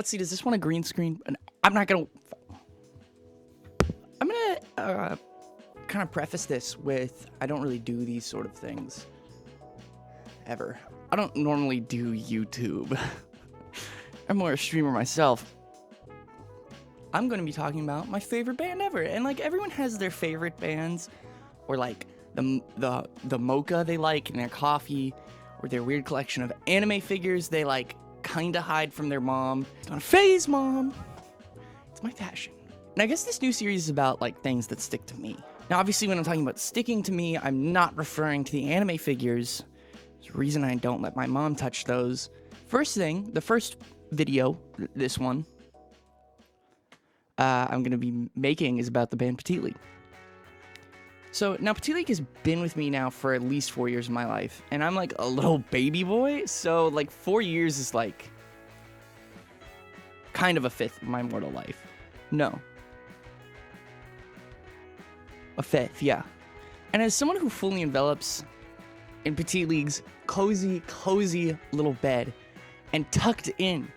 Let's see, does this want a green screen? I'm gonna kind of preface this with, I don't really do these sort of things. Ever. I don't normally do YouTube. I'm more a streamer myself. I'm gonna be talking about my favorite band ever. And like, everyone has their favorite bands, or like the mocha they like in their coffee, or their weird collection of anime figures they like kinda hide from their mom. It's not a phase, Mom. It's my passion. And I guess this new series is about like things that stick to me. Now, obviously, when I'm talking about sticking to me, I'm not referring to the anime figures. There's a reason I don't let my mom touch those. First thing, the first video, this one, I'm gonna be making is about the band Petite League. So now Petite League has been with me now for at least 4 years of my life, and I'm like a little baby boy, so like 4 years is like kind of a fifth of my mortal life. No. A fifth, yeah. And as someone who fully envelops in Petite League's cozy little bed and tucked in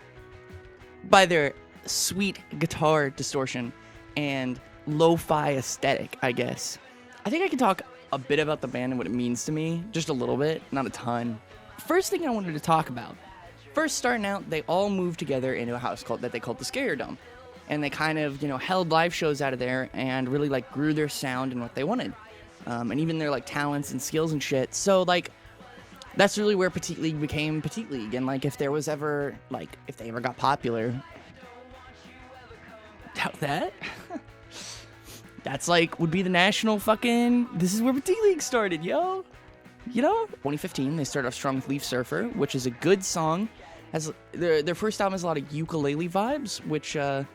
by their sweet guitar distortion and lo-fi aesthetic, I guess, I think I can talk a bit about the band and what it means to me. Just a little bit, not a ton. First thing I wanted to talk about. First, starting out, they all moved together into a house that they called the Scare Dome. And they kind of, held live shows out of there and really, like, grew their sound and what they wanted. And even their, like, talents and skills and shit. So, like, that's really where Petite League became Petite League. And, like, if they ever got popular... Doubt that. That's like, would be the national fucking, this is where Petite League started, yo. 2015, they started off strong with Leaf Surfer, which is a good song. Has their first album has a lot of ukulele vibes, which I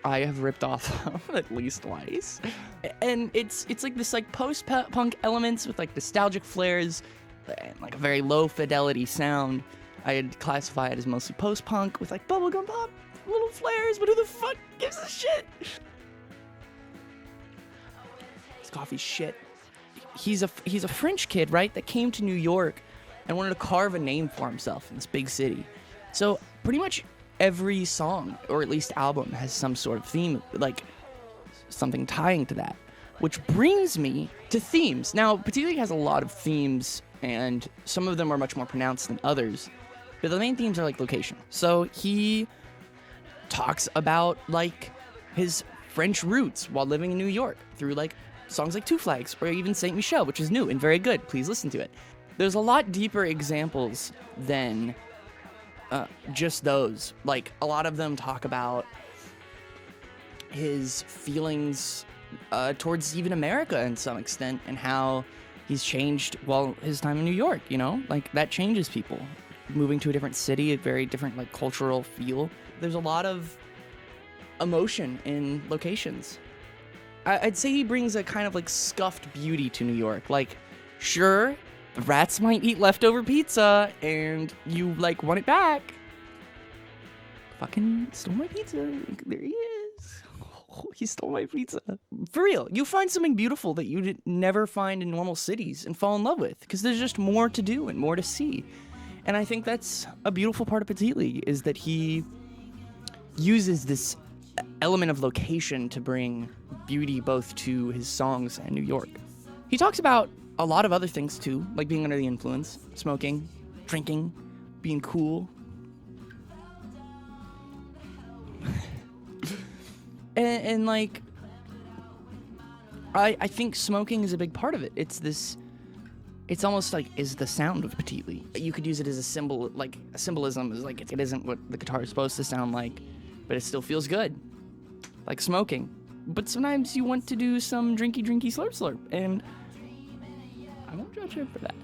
have ripped off at least twice. And it's like this like post-punk elements with like nostalgic flares and like a very low fidelity sound. I'd classify it as mostly post-punk with like bubblegum pop, little flares, but who the fuck gives a shit? Coffee shit. He's a French kid, right, that came to New York and wanted to carve a name for himself in this big city. So pretty much every song, or at least album, has some sort of theme, like something tying to that. Which brings me to themes. Now, Petite League has a lot of themes, and some of them are much more pronounced than others. But the main themes are like location. So he talks about like his French roots while living in New York through like songs like Two Flags, or even Saint Michel, which is new and very good. Please listen to it. There's a lot deeper examples than just those. Like, a lot of them talk about his feelings towards even America in some extent, and how he's changed while his time in New York, Like, that changes people. Moving to a different city, a very different, like, cultural feel. There's a lot of emotion in locations. I'd say he brings a kind of like scuffed beauty to New York. Like, sure, the rats might eat leftover pizza and you like want it back. Fucking stole my pizza. There he is. Oh, he stole my pizza. For real, you find something beautiful that you'd never find in normal cities and fall in love with, because there's just more to do and more to see. And I think that's a beautiful part of Petite League, is that he uses this element of location to bring beauty both to his songs and New York. He talks about a lot of other things too, like being under the influence, smoking, drinking, being cool. and like, I think smoking is a big part of it. It's almost like is the sound of Petite League. You could use it as a symbol, like a symbolism is like it isn't what the guitar is supposed to sound like, but it still feels good. Like smoking. But sometimes you want to do some drinky slurp, and I won't judge him for that.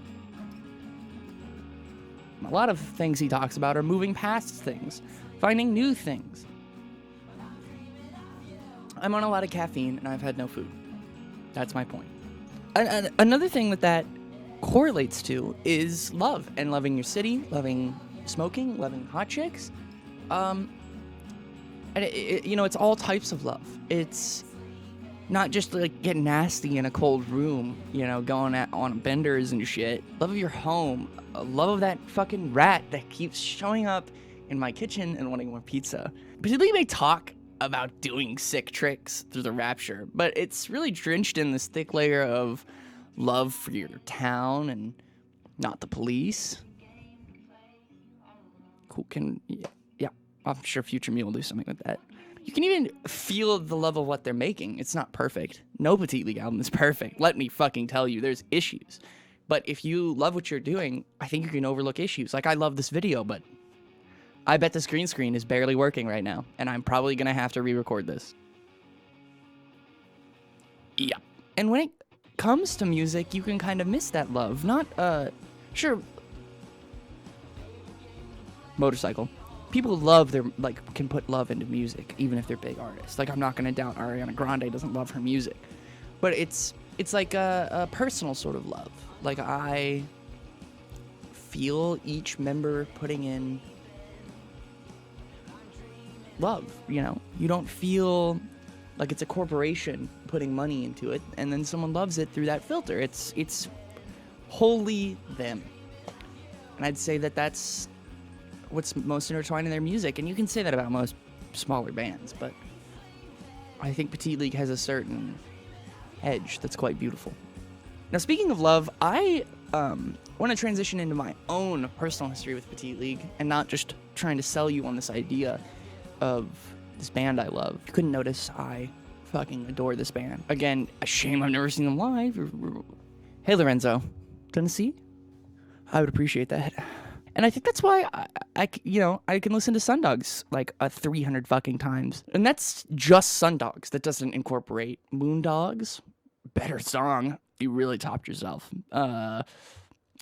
A lot of things he talks about are moving past things, finding new things. I'm on a lot of caffeine, and I've had no food. That's my point. Another thing that correlates to is love, and loving your city, loving smoking, loving hot chicks. And it's all types of love. It's not just like get nasty in a cold room, going on benders and shit. Love of your home, love of that fucking rat that keeps showing up in my kitchen and wanting more pizza. Petite League may talk about doing sick tricks through the rapture, but it's really drenched in this thick layer of love for your town and not the police. Cool, yeah, I'm sure Future Me will do something like that. You can even feel the love of what they're making. It's not perfect. No Petite League album is perfect. Let me fucking tell you, there's issues. But if you love what you're doing, I think you can overlook issues. Like, I love this video, but I bet this green screen is barely working right now, and I'm probably gonna have to re-record this. Yeah. And when it comes to music, you can kind of miss that love. Not, sure, motorcycle. People love their, like, can put love into music, even if they're big artists. Like, I'm not gonna doubt Ariana Grande doesn't love her music. But it's like a personal sort of love. Like, I feel each member putting in love, you know? You don't feel like it's a corporation putting money into it, and then someone loves it through that filter. It's wholly them. And I'd say that that's what's most intertwined in their music, and you can say that about most smaller bands, but I think Petite League has a certain edge that's quite beautiful. Now, speaking of love, I want to transition into my own personal history with Petite League, and not just trying to sell you on this idea of this band I love. If you couldn't notice, I fucking adore this band. Again, a shame I've never seen them live. Hey, Lorenzo, Tennessee? I would appreciate that. And I think that's why I can listen to Sundogs like 300 fucking times. And that's just Sundogs. That doesn't incorporate Moondogs. Better song. You really topped yourself. Why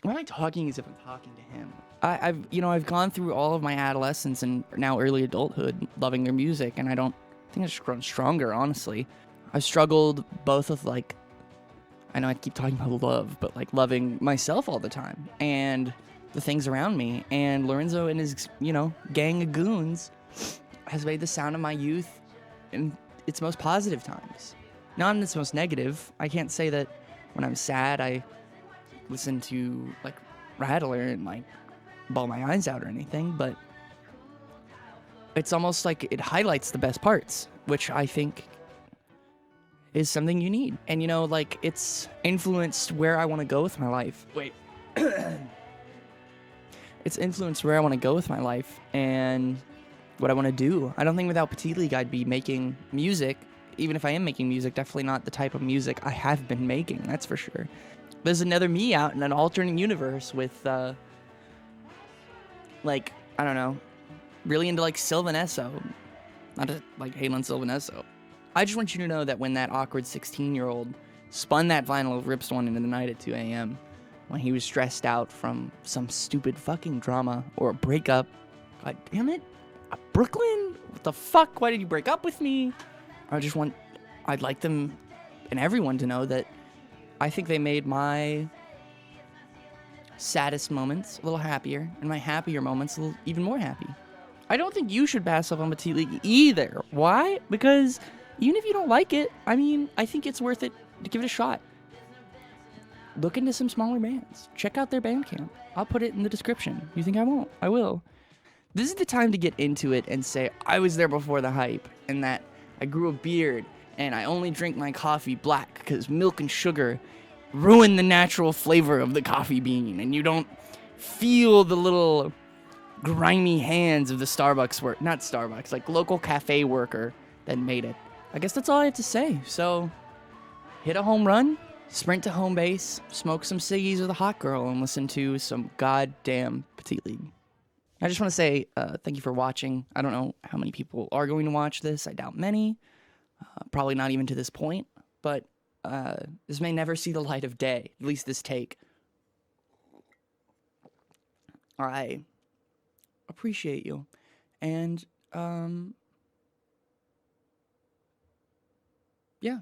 am I talking as if I'm talking to him? I've gone through all of my adolescence and now early adulthood loving their music, and I think it's just grown stronger, honestly. I've struggled both with, like, I know I keep talking about love, but, like, loving myself all the time. And the things around me, and Lorenzo and his, gang of goons has made the sound of my youth in its most positive times. Not in its most negative. I can't say that when I'm sad I listen to, like, Rattler and, like, bawl my eyes out or anything, but it's almost like it highlights the best parts, which I think is something you need. And, like, it's influenced where I want to go with my life. Wait. It's influenced where I want to go with my life and what I want to do. I don't think without Petite League I'd be making music. Even if I am making music, definitely not the type of music I have been making, that's for sure. There's another me out in an alternate universe with, like, I don't know, really into, like, Sylvan Esso. Not to, like, hate on Sylvan Esso. I just want you to know that when that awkward 16-year-old spun that vinyl of Rips One into the night at 2 a.m., when he was stressed out from some stupid fucking drama or a breakup. God damn it. Brooklyn? What the fuck? Why did you break up with me? I'd like them and everyone to know that I think they made my saddest moments a little happier and my happier moments a little even more happy. I don't think you should pass up on Petite League either. Why? Because even if you don't like it, I think it's worth it to give it a shot. Look into some smaller bands. Check out their Bandcamp. I'll put it in the description. You think I won't? I will. This is the time to get into it and say, I was there before the hype, and that I grew a beard, and I only drink my coffee black because milk and sugar ruin the natural flavor of the coffee bean, and you don't feel the little grimy hands of the like local cafe worker that made it. I guess that's all I have to say. So, hit a home run, sprint to home base, smoke some ciggies with a hot girl, and listen to some goddamn Petite League. I just want to say thank you for watching. I don't know how many people are going to watch this. I doubt many. Probably not even to this point. But this may never see the light of day. At least this take. I appreciate you. And, yeah.